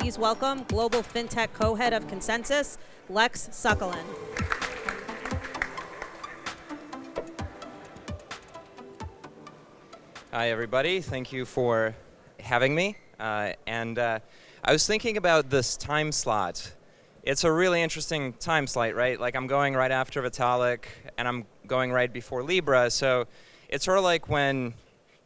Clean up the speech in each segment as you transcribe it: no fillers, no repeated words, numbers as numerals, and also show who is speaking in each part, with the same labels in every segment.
Speaker 1: please welcome Global Fintech Co-Head of ConsenSys, Lex Sokolin.
Speaker 2: Hi, everybody. Thank you for having me. I was thinking about this time slot. It's a really interesting time slot, right? Like, I'm going right after Vitalik, and I'm going right before Libra. So it's sort of like when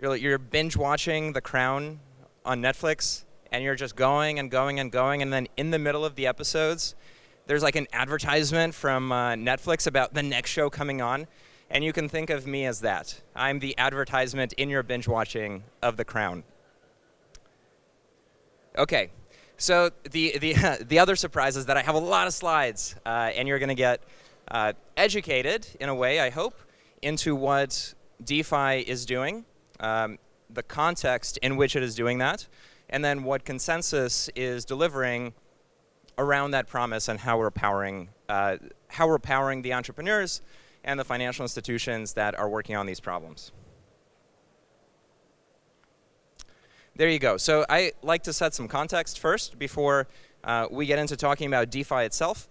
Speaker 2: you're binge watching The Crown on Netflix, and you're just going and going and going, and then in the middle of the episodes, there's like an advertisement from Netflix about the next show coming on. And you can think of me as that. I'm the advertisement in your binge watching of The Crown. Okay, so the other surprise is that I have a lot of slides, and you're going to get educated, in a way, I hope, into what DeFi is doing, the context in which it is doing that, and then what ConsenSys is delivering around that promise and how we're powering the entrepreneurs and the financial institutions that are working on these problems. There you go. So I like to set some context first before we get into talking about DeFi itself.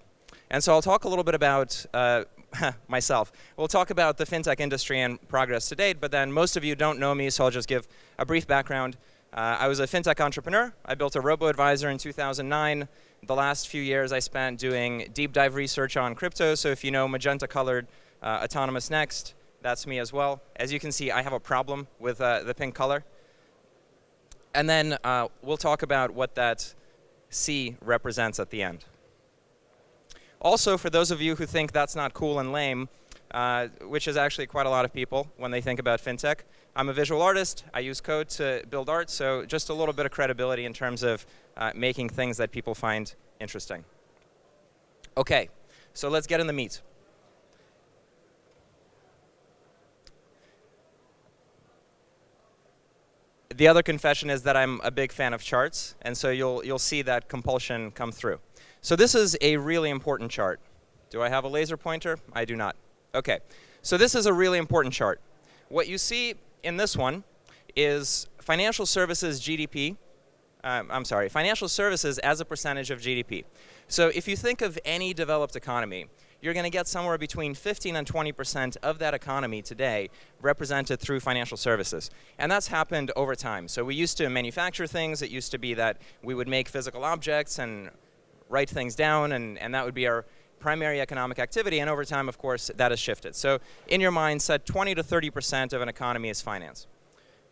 Speaker 2: And so I'll talk a little bit about myself. We'll talk about the fintech industry and progress to date, but then most of you don't know me, so I'll just give a brief background. I was a fintech entrepreneur. I built a robo-advisor in 2009. The last few years I spent doing deep dive research on crypto, so if you know magenta-colored Autonomous Next, that's me as well. As you can see, I have a problem with the pink color. And then we'll talk about what that C represents at the end. Also, for those of you who think that's not cool and lame, which is actually quite a lot of people when they think about fintech, I'm a visual artist. I use code to build art, so just a little bit of credibility in terms of making things that people find interesting. Okay, so let's get in the meat. The other confession is that I'm a big fan of charts, and so you'll see that compulsion come through. So this is a really important chart. Do I have a laser pointer? I do not. Okay, so this is a really important chart. What you see in this one is financial services GDP. Financial services as a percentage of GDP. So if you think of any developed economy, you're going to get somewhere between 15 and 20% of that economy today represented through financial services. And that's happened over time. So we used to manufacture things. It used to be that we would make physical objects and write things down, and that would be our primary economic activity. And over time, of course, that has shifted. So in your mind, set 20 to 30% of an economy is finance.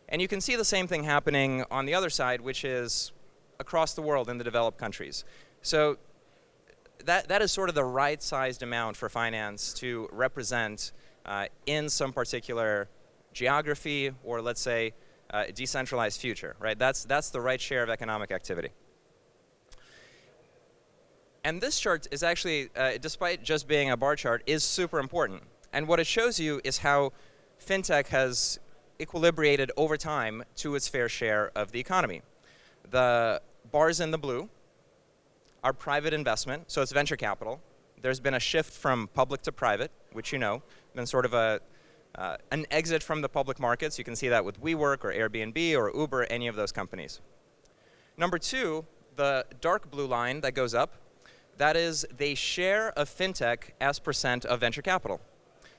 Speaker 2: And you can see the same thing happening on the other side, which is across the world in the developed countries. So that is sort of the right-sized amount for finance to represent in some particular geography or, let's say, decentralized future, right? That's the right share of economic activity. And this chart is actually, despite just being a bar chart, is super important. And what it shows you is how fintech has equilibrated over time to its fair share of the economy. The bars in the blue are private investment, so it's venture capital. There's been a shift from public to private, which you know, been sort of an exit from the public markets. You can see that with WeWork or Airbnb or Uber, any of those companies. Number two, the dark blue line that goes up, that is the share of fintech as percent of venture capital.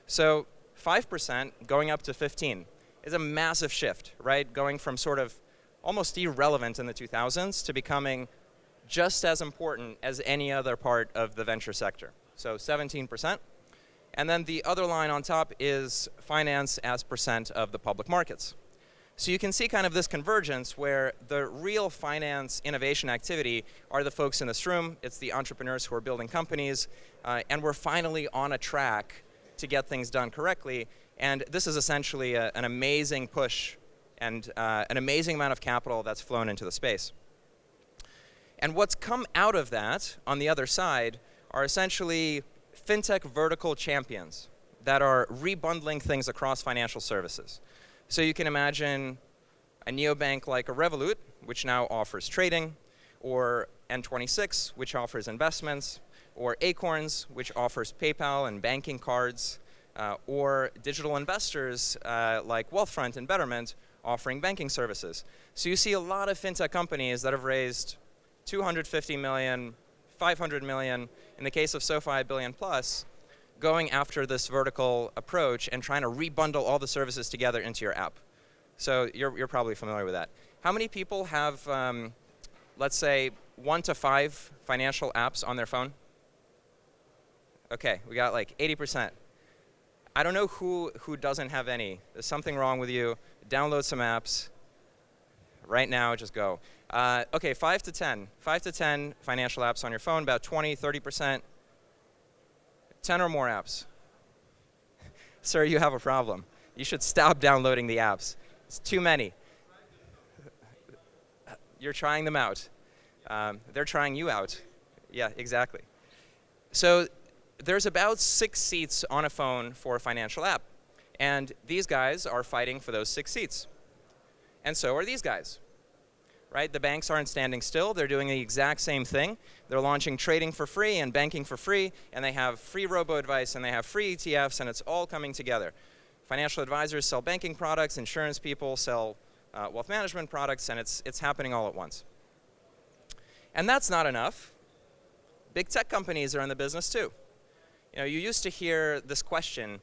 Speaker 2: So 5% going up to 15 is a massive shift, right? Going from sort of almost irrelevant in the 2000s to becoming just as important as any other part of the venture sector. So 17%. And then the other line on top is finance as percent of the public markets. So you can see kind of this convergence where the real finance innovation activity are the folks in this room. It's the entrepreneurs who are building companies. And we're finally on a track to get things done correctly. And this is essentially an amazing push and an amazing amount of capital that's flown into the space. And what's come out of that, on the other side, are essentially fintech vertical champions that are rebundling things across financial services. So you can imagine a neobank like a Revolut, which now offers trading, or N26, which offers investments, or Acorns, which offers PayPal and banking cards, or digital investors like Wealthfront and Betterment offering banking services. So you see a lot of fintech companies that have raised 250 million, 500 million, in the case of SoFi, $1 billion plus, going after this vertical approach and trying to rebundle all the services together into your app. So you're probably familiar with that. How many people have, let's say, 1 to 5 financial apps on their phone? Okay, we got like 80%. I don't know who doesn't have any. There's something wrong with you. Download some apps. Right now, just go. Okay, 5 to 10. 5 to 10 financial apps on your phone, about 20, 30%. 10 or more apps. Sir, you have a problem. You should stop downloading the apps. It's too many. You're trying them out. They're trying you out. Yeah, exactly. So there's about 6 seats on a phone for a financial app. And these guys are fighting for those 6 seats. And so are these guys. Right? The banks aren't standing still. They're doing the exact same thing. They're launching trading for free and banking for free, and they have free robo-advice, and they have free ETFs, and it's all coming together. Financial advisors sell banking products, insurance people sell wealth management products, and it's happening all at once. And that's not enough. Big tech companies are in the business too. You know, you used to hear this question,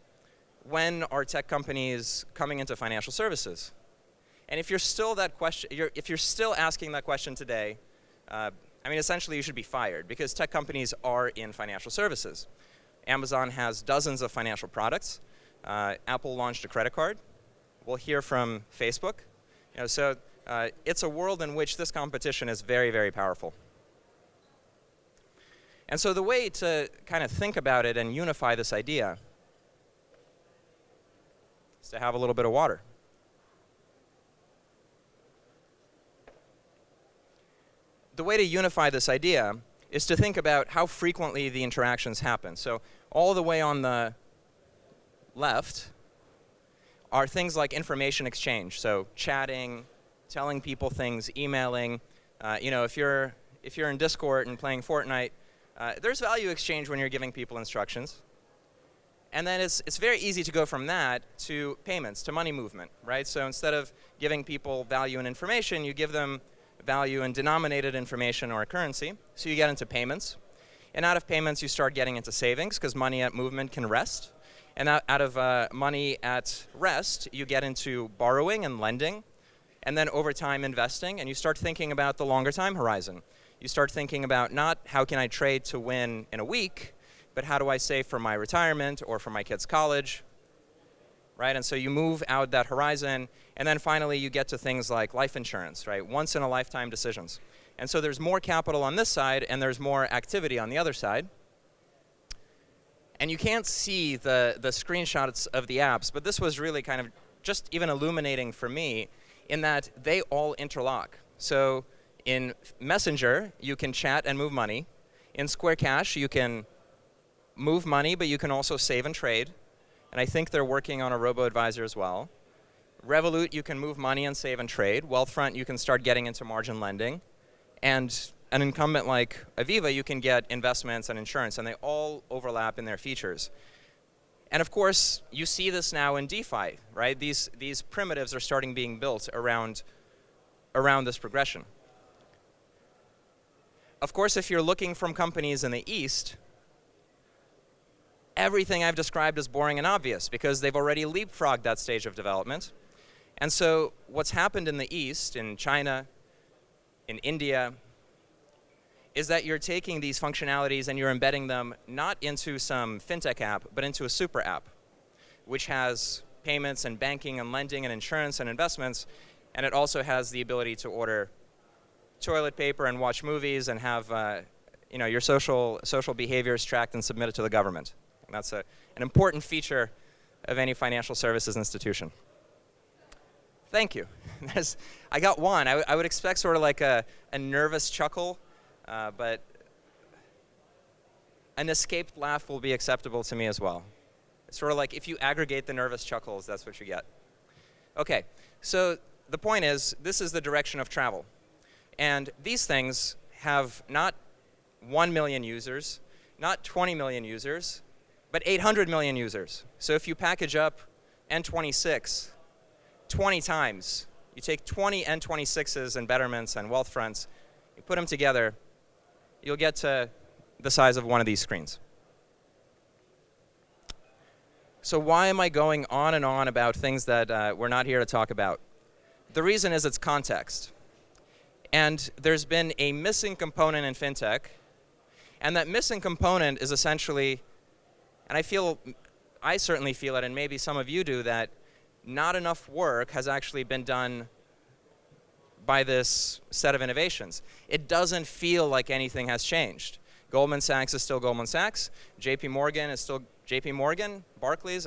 Speaker 2: when are tech companies coming into financial services? And if you're still if you're still asking that question today, I mean, essentially you should be fired, because tech companies are in financial services. Amazon has dozens of financial products. Apple launched a credit card. We'll hear from Facebook. You know, so it's a world in which this competition is very, very powerful. And so the way to kind of think about it and unify this idea is to have a little bit of water. The way to unify this idea is to think about how frequently the interactions happen. So all the way on the left are things like information exchange. So chatting, telling people things, emailing. You know, if you're in Discord and playing Fortnite, there's value exchange when you're giving people instructions. And then it's very easy to go from that to payments, to money movement, right? So instead of giving people value and information, you give them value in denominated information or a currency. So you get into payments. And out of payments, you start getting into savings, because money at movement can rest. And out of money at rest, you get into borrowing and lending. And then over time, investing. And you start thinking about the longer time horizon. You start thinking about not how can I trade to win in a week, but how do I save for my retirement or for my kids' college, right? And so you move out that horizon, and then finally you get to things like life insurance, right? Once in a lifetime decisions. And so there's more capital on this side, and there's more activity on the other side. And you can't see the screenshots of the apps, but this was really kind of just even illuminating for me in that they all interlock. So in Messenger, you can chat and move money. In Square Cash, you can move money, but you can also save and trade. And I think they're working on a robo-advisor as well. Revolut, you can move money and save and trade. Wealthfront, you can start getting into margin lending. And an incumbent like Aviva, you can get investments and insurance, and they all overlap in their features. And of course, you see this now in DeFi, right? These primitives are starting being built around this progression. Of course, if you're looking from companies in the East, everything I've described is boring and obvious, because they've already leapfrogged that stage of development. And so what's happened in the East, in China, in India, is that you're taking these functionalities and you're embedding them not into some fintech app, but into a super app, which has payments and banking and lending and insurance and investments, and it also has the ability to order toilet paper and watch movies and have your social behaviors tracked and submitted to the government. And that's an important feature of any financial services institution. Thank you. I got one. I would expect sort of like a nervous chuckle, but an escaped laugh will be acceptable to me as well. It's sort of like if you aggregate the nervous chuckles, that's what you get. Okay, so the point is, this is the direction of travel. And these things have not 1 million users, not 20 million users, but 800 million users. So if you package up N26 20 times, you take 20 N26s and betterments and wealth fronts, You put them together, you'll get to the size of one of these screens. So why am I going on and on about things that we're not here to talk about? The reason is it's context. And there's been a missing component in fintech, and that missing component is essentially, and I certainly feel it, and maybe some of you do, that not enough work has actually been done by this set of innovations. It doesn't feel like anything has changed. Goldman Sachs is still Goldman Sachs. JP Morgan is still JP Morgan. Barclays,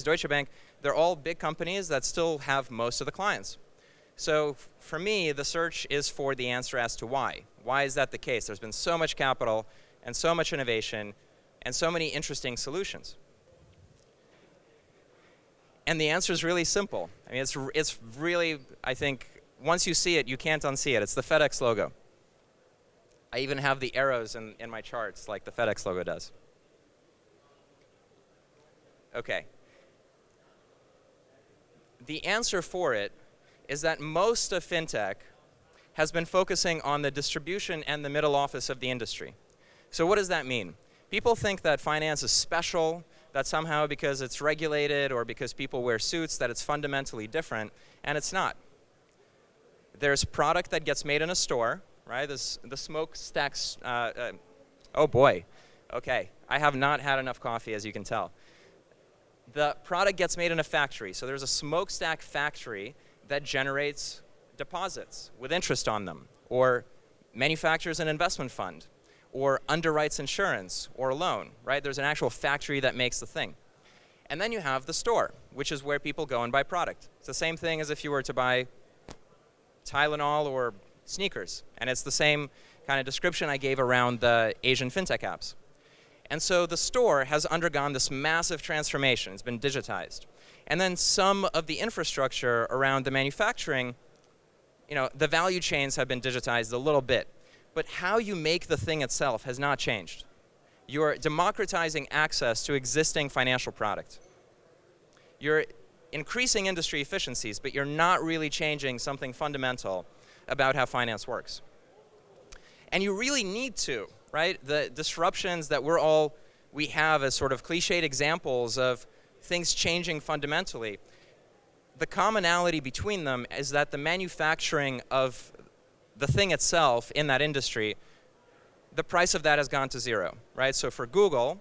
Speaker 2: Deutsche Bank, they're all big companies that still have most of the clients. So for me, the search is for the answer as to why. Why is that the case? There's been so much capital and so much innovation and so many interesting solutions. And the answer is really simple. I mean, it's really, I think, once you see it, you can't unsee it. It's the FedEx logo. I even have the arrows in my charts like the FedEx logo does. Okay. The answer for it is that most of fintech has been focusing on the distribution and the middle office of the industry. So what does that mean? People think that finance is special, that somehow because it's regulated or because people wear suits that it's fundamentally different, and it's not. There's product that gets made in a store, right? There's the smokestacks. Oh boy. Okay. I have not had enough coffee, as you can tell. The product gets made in a factory. So there's a smokestack factory that generates deposits with interest on them, or manufactures an investment fund, or underwrites insurance or a loan, right? There's an actual factory that makes the thing. And then you have the store, which is where people go and buy product. It's the same thing as if you were to buy Tylenol or sneakers. And it's the same kind of description I gave around the Asian fintech apps. And so the store has undergone this massive transformation. It's been digitized. And then some of the infrastructure around the manufacturing, the value chains have been digitized a little bit. But how you make the thing itself has not changed. You're democratizing access to existing financial product. You're increasing industry efficiencies, but you're not really changing something fundamental about how finance works. And you really need to, right? The disruptions that we have as sort of cliched examples of things changing fundamentally, the commonality between them is that the manufacturing of the thing itself in that industry, the price of that has gone to zero, right? So for Google,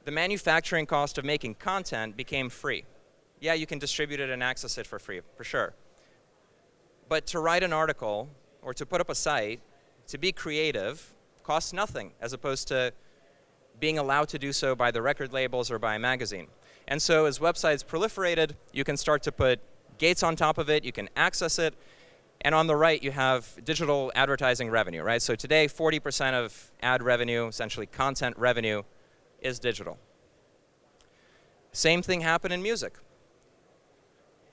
Speaker 2: the manufacturing cost of making content became free. Yeah, you can distribute it and access it for free, for sure. But to write an article or to put up a site, to be creative, costs nothing, as opposed to being allowed to do so by the record labels or by a magazine. And so as websites proliferated, you can start to put gates on top of it, you can access it, and on the right you have digital advertising revenue, right? So today 40% of ad revenue, essentially content revenue, is digital. Same thing happened in music.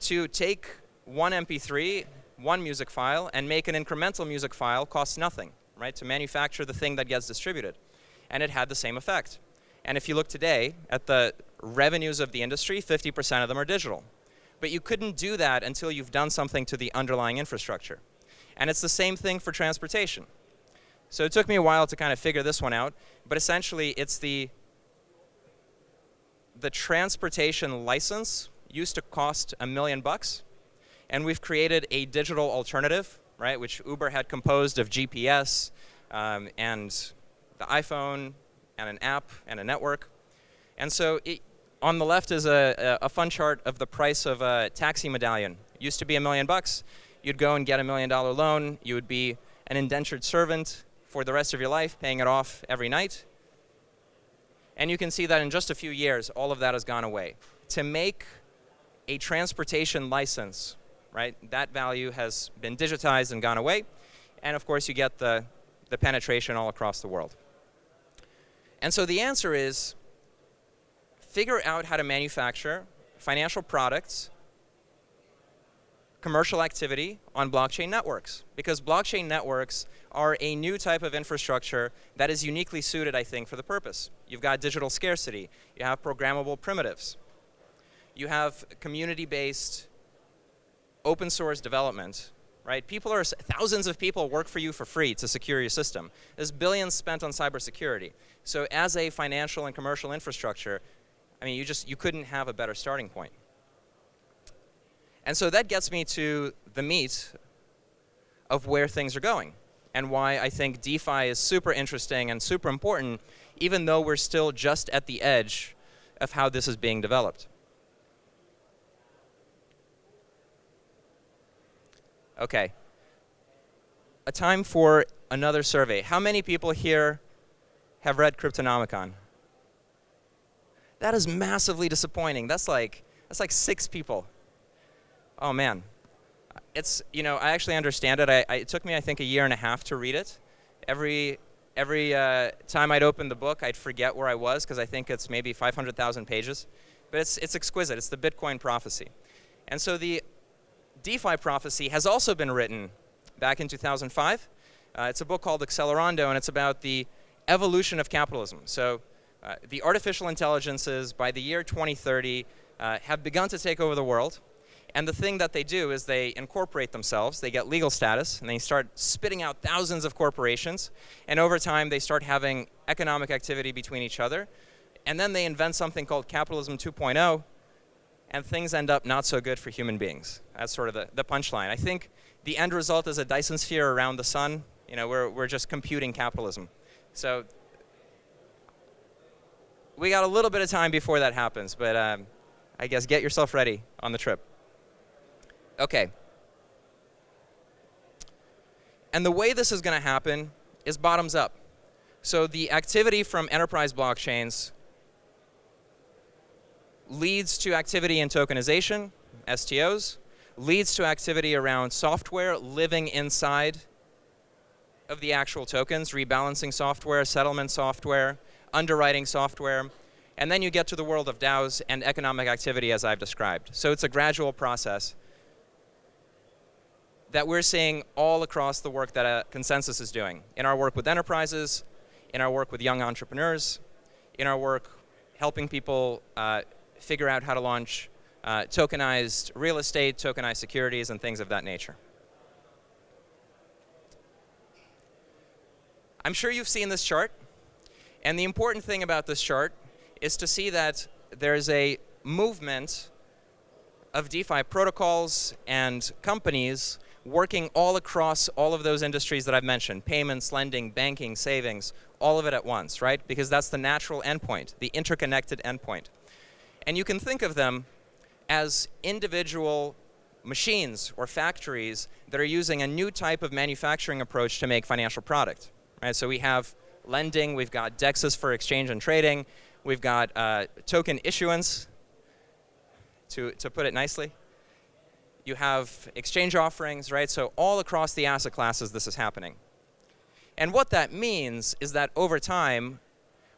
Speaker 2: To take one MP3, one music file, and make an incremental music file costs nothing, right? To manufacture the thing that gets distributed. And it had the same effect. And if you look today at the revenues of the industry, 50% of them are digital. But you couldn't do that until you've done something to the underlying infrastructure. And it's the same thing for transportation. So it took me a while to kind of figure this one out, but essentially it's the transportation license used to cost $1 million, and we've created a digital alternative, right, which Uber had composed of GPS and the iPhone and an app and a network. And so on the left is a fun chart of the price of a taxi medallion. It used to be $1 million. You'd go and get $1 million loan. You would be an indentured servant for the rest of your life, paying it off every night. And you can see that in just a few years, all of that has gone away. To make a transportation license, right, that value has been digitized and gone away. And of course, you get the penetration all across the world. And so the answer is, figure out how to manufacture financial products, commercial activity on blockchain networks. Because blockchain networks are a new type of infrastructure that is uniquely suited, I think, for the purpose. You've got digital scarcity. You have programmable primitives. You have community-based open source development right? Thousands of people work for you for free to secure your system. There's billions spent on cybersecurity. So as a financial and commercial infrastructure, I mean, you couldn't have a better starting point. And so that gets me to the meat of where things are going and why I think DeFi is super interesting and super important, even though we're still just at the edge of how this is being developed. Okay. A time for another survey. How many people here have read Cryptonomicon? That is massively disappointing. That's like 6 people. Oh man. It's, I actually understand it. It took me, I think, a year and a half to read it. Every time I'd open the book, I'd forget where I was because I think it's maybe 500,000 pages. But it's exquisite. It's the Bitcoin prophecy. And so the DeFi prophecy has also been written back in 2005. It's a book called Accelerando, and it's about the evolution of capitalism. So the artificial intelligences, by the year 2030, have begun to take over the world. And the thing that they do is they incorporate themselves, they get legal status, and they start spitting out thousands of corporations. And over time, they start having economic activity between each other. And then they invent something called capitalism 2.0, and things end up not so good for human beings. That's sort of the punchline. I think the end result is a Dyson sphere around the sun. We're just computing capitalism. So we got a little bit of time before that happens, but I guess get yourself ready on the trip. Okay. And the way this is going to happen is bottoms up. So the activity from enterprise blockchains leads to activity in tokenization, STOs, leads to activity around software living inside of the actual tokens, rebalancing software, settlement software, underwriting software, and then you get to the world of DAOs and economic activity as I've described. So it's a gradual process that we're seeing all across the work that ConsenSys is doing. In our work with enterprises, in our work with young entrepreneurs, in our work helping people figure out how to launch tokenized real estate, tokenized securities, and things of that nature. I'm sure you've seen this chart. And the important thing about this chart is to see that there's a movement of DeFi protocols and companies working all across all of those industries that I've mentioned, payments, lending, banking, savings, all of it at once, right? Because that's the natural endpoint, the interconnected endpoint. And you can think of them as individual machines or factories that are using a new type of manufacturing approach to make financial product, right? So we have lending, we've got DEXs for exchange and trading, we've got token issuance, to put it nicely. You have exchange offerings, right? So all across the asset classes, this is happening. And what that means is that over time,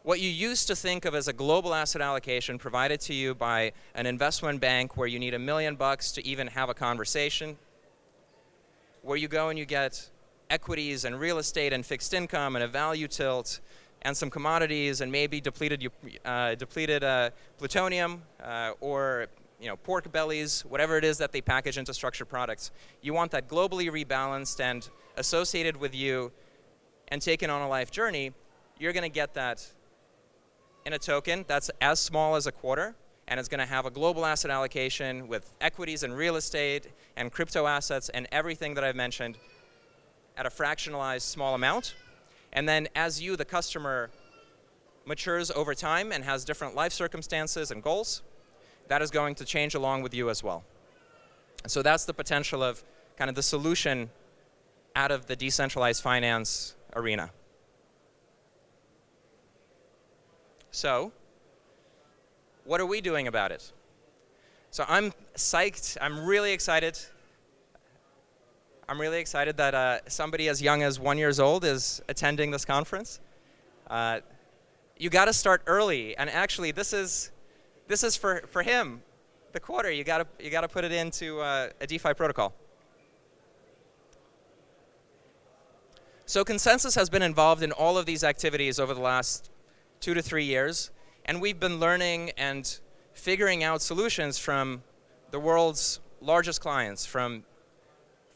Speaker 2: what you used to think of as a global asset allocation provided to you by an investment bank where you need $1 million to even have a conversation, where you go and you get equities and real estate and fixed income and a value tilt and some commodities and maybe depleted plutonium or pork bellies, whatever it is that they package into structured products. You want that globally rebalanced and associated with you and taken on a life journey. You're going to get that in a token that's as small as a quarter, and it's going to have a global asset allocation with equities and real estate and crypto assets and everything that I've mentioned at a fractionalized small amount. And then as you, the customer, matures over time and has different life circumstances and goals, that is going to change along with you as well. So that's the potential of kind of the solution out of the decentralized finance arena. So what are we doing about it? So I'm psyched. I'm really excited. I'm really excited that somebody as young as 1 year old is attending this conference. You got to start early, and actually, this is for him. The quarter, you got to put it into a DeFi protocol. So ConsenSys has been involved in all of these activities over the last 2 to 3 years, and we've been learning and figuring out solutions from the world's largest clients, from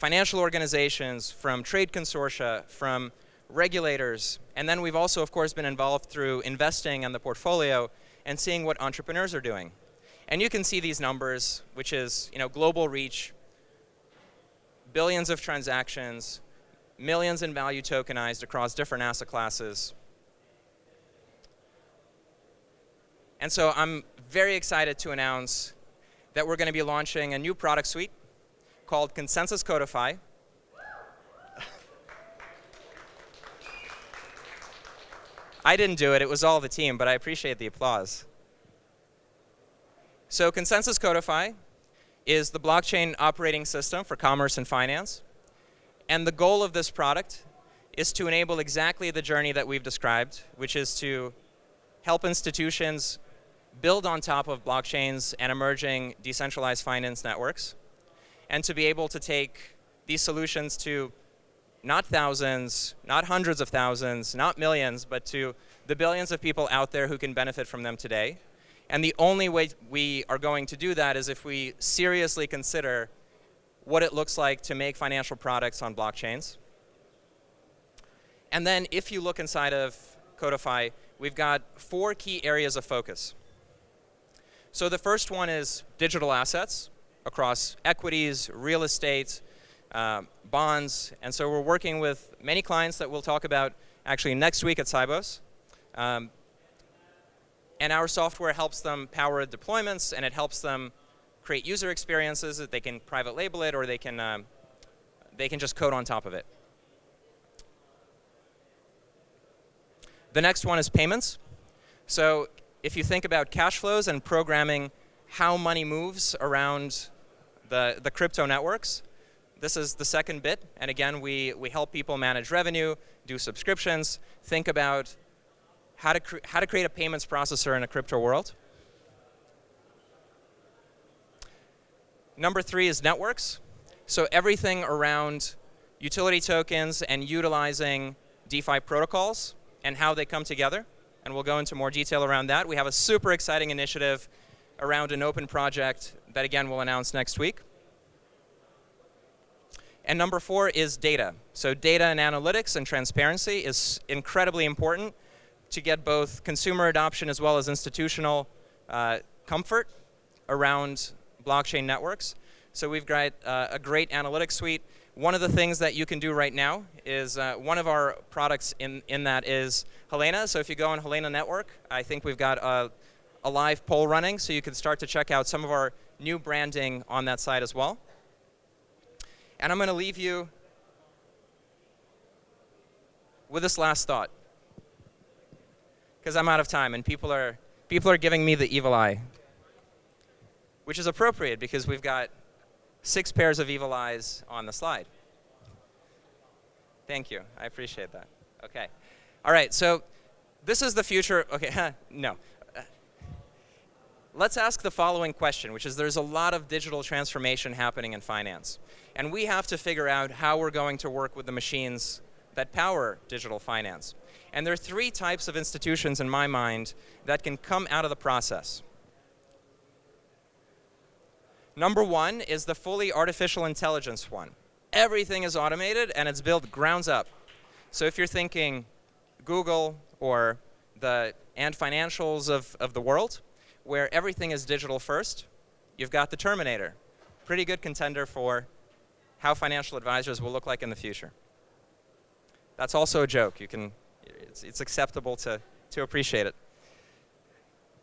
Speaker 2: financial organizations, from trade consortia, from regulators, and then we've also, of course, been involved through investing in the portfolio and seeing what entrepreneurs are doing. And you can see these numbers, which is, global reach, billions of transactions, millions in value tokenized across different asset classes. And so I'm very excited to announce that we're going to be launching a new product suite called ConsenSys Codefi. I didn't do it, it was all the team, but I appreciate the applause. So ConsenSys Codefi is the blockchain operating system for commerce and finance. And the goal of this product is to enable exactly the journey that we've described, which is to help institutions build on top of blockchains and emerging decentralized finance networks, and to be able to take these solutions to not thousands, not hundreds of thousands, not millions, but to the billions of people out there who can benefit from them today. And the only way we are going to do that is if we seriously consider what it looks like to make financial products on blockchains. And then if you look inside of Codefi, we've got 4 key areas of focus. So the first one is digital assets across equities, real estate, bonds. And so we're working with many clients that we'll talk about actually next week at Sibos. And our software helps them power deployments, and it helps them create user experiences that they can private label it, or they can just code on top of it. The next one is payments. So if you think about cash flows and programming how money moves around the crypto networks, this is the second bit. And again, we help people manage revenue, do subscriptions, think about how to create a payments processor in a crypto world. Number 3 is networks. So everything around utility tokens and utilizing DeFi protocols and how they come together. And we'll go into more detail around that. We have a super exciting initiative around an open project that, again, we'll announce next week. And number 4 is data. So data and analytics and transparency is incredibly important to get both consumer adoption as well as institutional comfort around blockchain networks. So we've got a great analytics suite. One of the things that you can do right now is one of our products in that is Helena. So if you go on Helena Network, I think we've got a live poll running, so you can start to check out some of our new branding on that site as well. And I'm going to leave you with this last thought, because I'm out of time and people are giving me the evil eye, which is appropriate because we've got 6 pairs of evil eyes on the slide. Thank you. I appreciate that. Okay. All right. So this is the future. Okay. No. Let's ask the following question, which is there's a lot of digital transformation happening in finance. And we have to figure out how we're going to work with the machines that power digital finance. And there are 3 types of institutions in my mind that can come out of the process. Number 1 is the fully artificial intelligence one. Everything is automated and it's built grounds up. So if you're thinking Google or the Ant Financials of the world, where everything is digital first, you've got the Terminator. Pretty good contender for how financial advisors will look like in the future. That's also a joke. It's acceptable to appreciate it.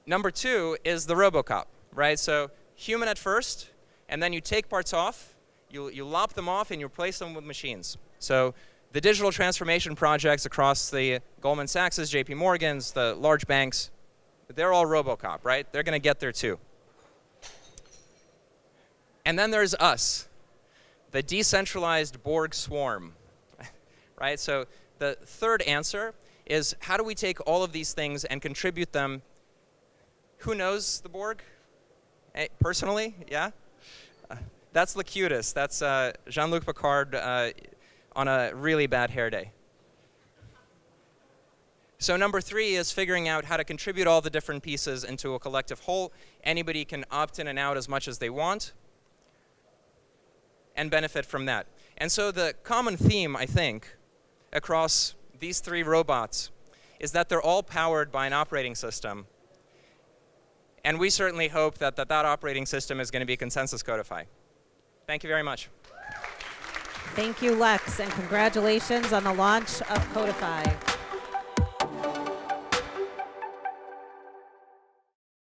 Speaker 2: Number 2 is the RoboCop, right? So human at first, and then you take parts off, you lop them off, and you replace them with machines. So the digital transformation projects across the Goldman Sachs, JP Morgans, the large banks, they're all RoboCop, right? They're going to get there too. And then there's us, the decentralized Borg swarm, right? So the third answer is how do we take all of these things and contribute them? Who knows the Borg? Personally, yeah? That's Locutus. That's Jean-Luc Picard on a really bad hair day. So number 3 is figuring out how to contribute all the different pieces into a collective whole. Anybody can opt in and out as much as they want. and benefit from that. And so the common theme, I think, across these three robots is that they're all powered by an operating system. And we certainly hope that that operating system is going to be ConsenSys Codefi. Thank you very much.
Speaker 1: Thank you, Lex, and congratulations on the launch of Codefi.